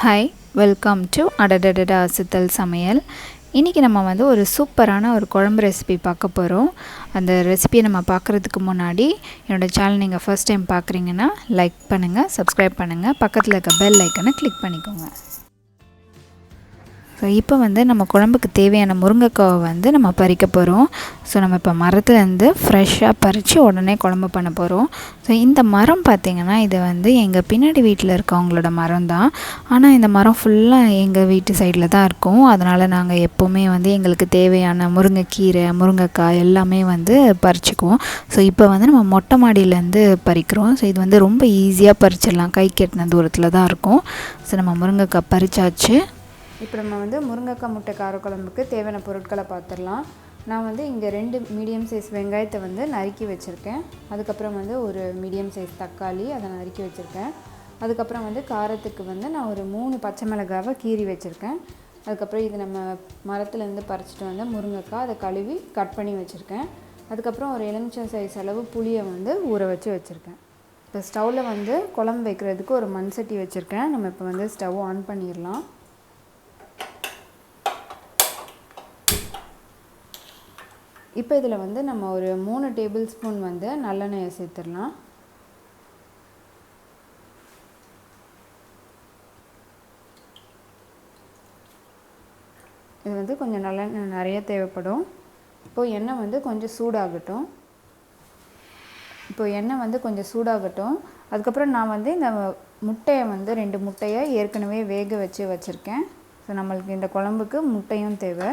Hi, welcome to அடடடடா அசுத்தல் சமையல். இன்றைக்கி நம்ம வந்து ஒரு சூப்பரான ஒரு குழம்பு ரெசிபி பார்க்க போகிறோம். அந்த ரெசிபியை நம்ம பார்க்குறதுக்கு முன்னாடி என்னோடய சேனல் நீங்கள் ஃபர்ஸ்ட் டைம் பார்க்குறீங்கன்னா லைக் பண்ணுங்கள், சப்ஸ்கிரைப் பண்ணுங்கள், பக்கத்தில் இருக்க பெல் ஐக்கனை கிளிக் பண்ணிக்கோங்க. ஸோ இப்போ வந்து நம்ம குழம்புக்கு தேவையான முருங்கைக்காவை வந்து நம்ம பறிக்க போகிறோம். ஸோ நம்ம இப்போ மரத்துலேருந்து ஃப்ரெஷ்ஷாக பறித்து உடனே குழம்பு பண்ண போகிறோம். ஸோ இந்த மரம் பார்த்திங்கன்னா இது வந்து எங்கள் பின்னாடி வீட்டில் இருக்கவங்களோட மரம் தான். ஆனால் இந்த மரம் ஃபுல்லாக எங்கள் வீட்டு சைடில் தான் இருக்கும். அதனால் நாங்கள் எப்போவுமே வந்து எங்களுக்கு தேவையான முருங்கைக்கீரை, முருங்கைக்காய் எல்லாமே வந்து பறிச்சுக்குவோம். ஸோ இப்போ வந்து நம்ம மொட்டை மாடியிலேருந்து பறிக்கிறோம். ஸோ இது வந்து ரொம்ப ஈஸியாக பறிச்சிடலாம், கை கெட்டின தூரத்தில் தான் இருக்கும். ஸோ நம்ம முருங்கைக்காய் பறிச்சாச்சு. இப்போ நம்ம வந்து முருங்கைக்காய் முட்டை காரக்குழம்புக்கு தேவையான பொருட்களை பார்த்துடலாம். நான் வந்து இங்கே 2 மீடியம் சைஸ் வெங்காயத்தை வந்து நறுக்கி வச்சுருக்கேன். அதுக்கப்புறம் வந்து ஒரு மீடியம் சைஸ் தக்காளி அதை நறுக்கி வச்சுருக்கேன். அதுக்கப்புறம் வந்து காரத்துக்கு வந்து நான் ஒரு 3 பச்சை மிளகாவை கீறி வச்சுருக்கேன். அதுக்கப்புறம் இது நம்ம மரத்துலேருந்து பறிச்சிட்டு வந்து முருங்கைக்காய் அதை கழுவி கட் பண்ணி வச்சுருக்கேன். அதுக்கப்புறம் ஒரு எலுமிச்சை சைஸ் அளவு புளியை வந்து ஊற வச்சுருக்கேன். இப்போ ஸ்டவ்வில் வந்து குழம்பு வைக்கிறதுக்கு ஒரு மண் சட்டி வச்சுருக்கேன். நம்ம இப்போ வந்து ஸ்டவ் ஆன் பண்ணிடலாம். இப்போ இதில் வந்து நம்ம ஒரு 3 டேபிள் ஸ்பூன் வந்து நல்லெண்ணெயை சேர்த்துடலாம். இது வந்து கொஞ்சம் நல்லெண்ணெய் நிறைய தேவைப்படும். இப்போது எண்ணெய் வந்து கொஞ்சம் சூடாகட்டும். அதுக்கப்புறம் நான் வந்து இந்த முட்டையை வந்து 2 முட்டையை ஏற்கனவே வேக வச்சுருக்கேன். ஸோ நம்மளுக்கு இந்த குழம்புக்கு முட்டையும் தேவை.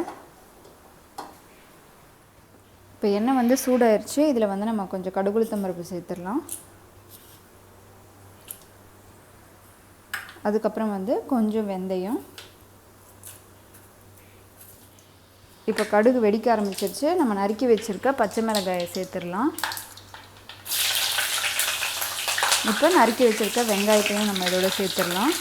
இப்போ எண்ணெய் வந்து சூடாயிருச்சு. இதில் வந்து நம்ம கொஞ்சம் கடுகுளுத்தம் பருப்பு சேர்த்துடலாம். அதுக்கப்புறம் வந்து கொஞ்சம் வெந்தயம். இப்போ கடுகு வெடிக்க ஆரம்பிச்சிருச்சு. நம்ம நறுக்கி வச்சுருக்க பச்சை மிளகாயை சேர்த்துடலாம். இப்போ நறுக்கி வச்சுருக்க வெங்காயத்தையும் நம்ம இதோட சேர்த்துடலாம்.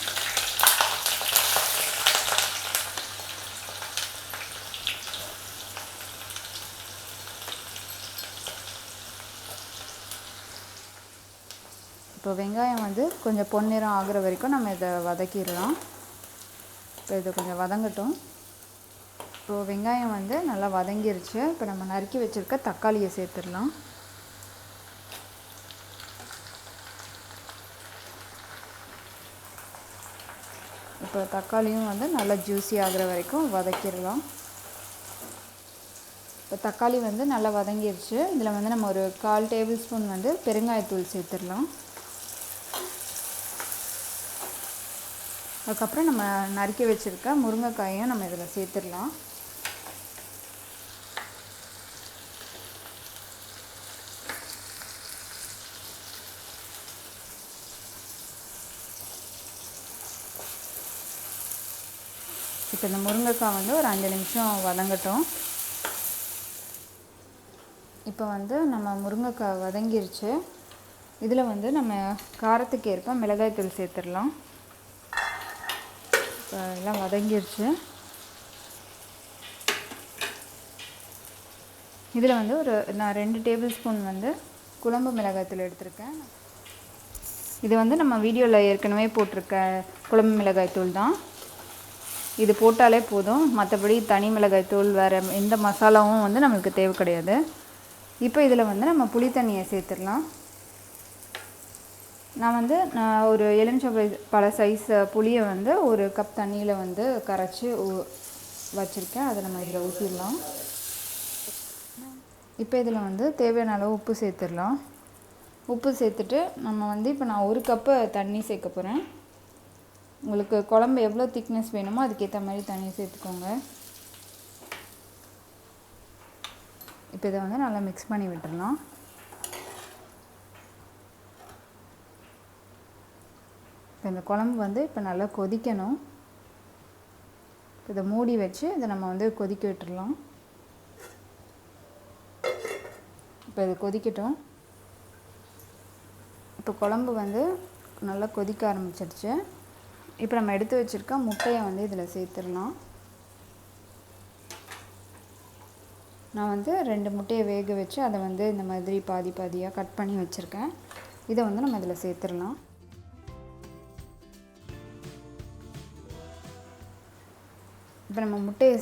இப்போ வெங்காயம் வந்து கொஞ்சம் பொன்னிறம் ஆகிற வரைக்கும் நம்ம இதை வதக்கிடலாம். இப்போ இது கொஞ்சம் வதங்கட்டும். இப்போது வெங்காயம் வந்து நல்லா வதங்கிருச்சு. இப்போ நம்ம நறுக்கி வச்சுருக்க தக்காளியை சேர்த்துடலாம். இப்போ தக்காளியும் வந்து நல்லா ஜூஸி ஆகிற வரைக்கும் வதக்கிடலாம். இப்போ தக்காளி வந்து நல்லா வதங்கிருச்சு. இதில் வந்து நம்ம ஒரு 1/4 டேபிள் ஸ்பூன் வந்து பெருங்காயத்தூள் சேர்த்துடலாம். அதுக்கப்புறம் நம்ம நறுக்கி வச்சுருக்க முருங்கைக்காயும் நம்ம இதில் சேர்த்துடலாம். இப்போ இந்த முருங்கைக்காய் வந்து ஒரு 5 நிமிஷம் வதங்கட்டும். இப்போ வந்து நம்ம முருங்கைக்காய் வதங்கிருச்சு. இதில் வந்து நம்ம காரத்துக்கு ஏற்ப மிளகாய்த்தூள் சேர்த்துடலாம். இப்போ எல்லாம் வதங்கிருச்சு. இதில் வந்து நான் 2 டேபிள் ஸ்பூன் வந்து குழம்பு மிளகாய்த்தூள் எடுத்திருக்கேன். இது வந்து நம்ம வீடியோவில் ஏற்கனவே போட்டிருக்க குழம்பு மிளகாய்த்தூள் தான். இது போட்டாலே போதும். மற்றபடி தனி மிளகாய்த்தூள் வேறு எந்த மசாலாவும் வந்து நம்மளுக்கு தேவை கிடையாது. இப்போ இதில் வந்து நம்ம புளி தண்ணியை சேர்த்துடலாம். நான் ஒரு எலுமிச்சை பழ சைஸ் புளியை வந்து 1 கப் தண்ணியில் வந்து கரைச்சி வச்சுருக்கேன். அதை நம்ம இதில் ஊற்றிடலாம். இப்போ இதில் வந்து தேவையான அளவு உப்பு சேர்த்துடலாம். உப்பு சேர்த்துட்டு நம்ம வந்து இப்போ நான் 1 கப்பு தண்ணி சேர்க்க போகிறேன். உங்களுக்கு குழம்பு எவ்வளோ திக்னஸ் வேணுமோ அதுக்கேற்ற மாதிரி தண்ணி சேர்த்துக்கோங்க. இப்போ இதை வந்து நல்லா மிக்ஸ் பண்ணி விட்டுடலாம். இப்போ இந்த குழம்பு வந்து இப்போ நல்லா கொதிக்கணும். இதை மூடி வச்சு இதை நம்ம வந்து கொதிக்க விட்டுடலாம். இப்போ இது கொதிக்கட்டும். இப்போ குழம்பு வந்து நல்லா கொதிக்க ஆரம்பிச்சிருச்சு. இப்போ நம்ம எடுத்து வச்சுருக்க முட்டையை வந்து இதில் சேர்த்துடலாம். நான் வந்து 2 முட்டையை வேக வச்சு அதை வந்து இந்த மாதிரி பாதி பாதியாக கட் பண்ணி வச்சுருக்கேன். இதை வந்து நம்ம இதில் சேர்த்துடலாம். இப்போ நம்ம முட்டையை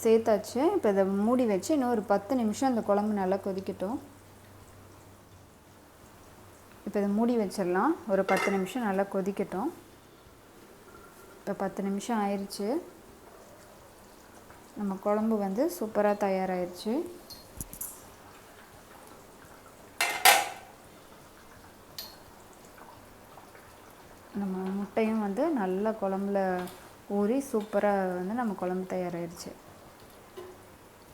சேர்த்தாச்சு. இப்போ இதை மூடி வச்சு இன்னும் ஒரு 10 நிமிஷம் அந்த குழம்பு நல்லா கொதிக்கட்டும். இப்போ இதை மூடி வச்சிடலாம். ஒரு 10 நிமிஷம் நல்லா கொதிக்கட்டும். இப்போ 10 நிமிஷம் ஆயிடுச்சு. நம்ம குழம்பு வந்து சூப்பராக தயாராகிடுச்சு. நம்ம முட்டையும் வந்து நல்லா குழம்புல ஊறி சூப்பராக வந்து நம்ம குழம்பு தயாராகிடுச்சு.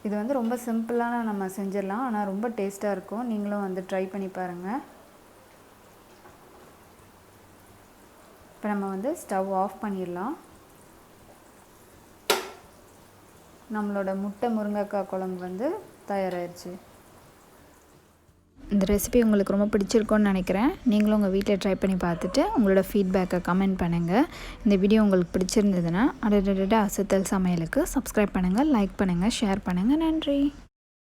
இது வந்து ரொம்ப சிம்பிளான நம்ம செஞ்சிடலாம். ஆனால் ரொம்ப டேஸ்ட்டாக இருக்கும். நீங்களும் வந்து ட்ரை பண்ணி பாருங்கள். இப்போ நம்ம வந்து ஸ்டவ் ஆஃப் பண்ணிடலாம். நம்மளோட முட்டை முருங்கைக்காய் குழம்பு வந்து தயாராகிடுச்சு. இந்த ரெசிபி உங்களுக்கு ரொம்ப பிடிச்சிருக்கும்னு நினைக்கிறேன். நீங்களும் உங்கள் வீட்டில் ட்ரை பண்ணி பார்த்துட்டு உங்களோட ஃபீட்பேக்கை கமெண்ட் பண்ணுங்கள். இந்த வீடியோ உங்களுக்கு பிடிச்சிருந்ததுன்னா அசத்தல் சமையலுக்கு சப்ஸ்கிரைப் பண்ணுங்கள், லைக் பண்ணுங்கள், ஷேர் பண்ணுங்கள். நன்றி.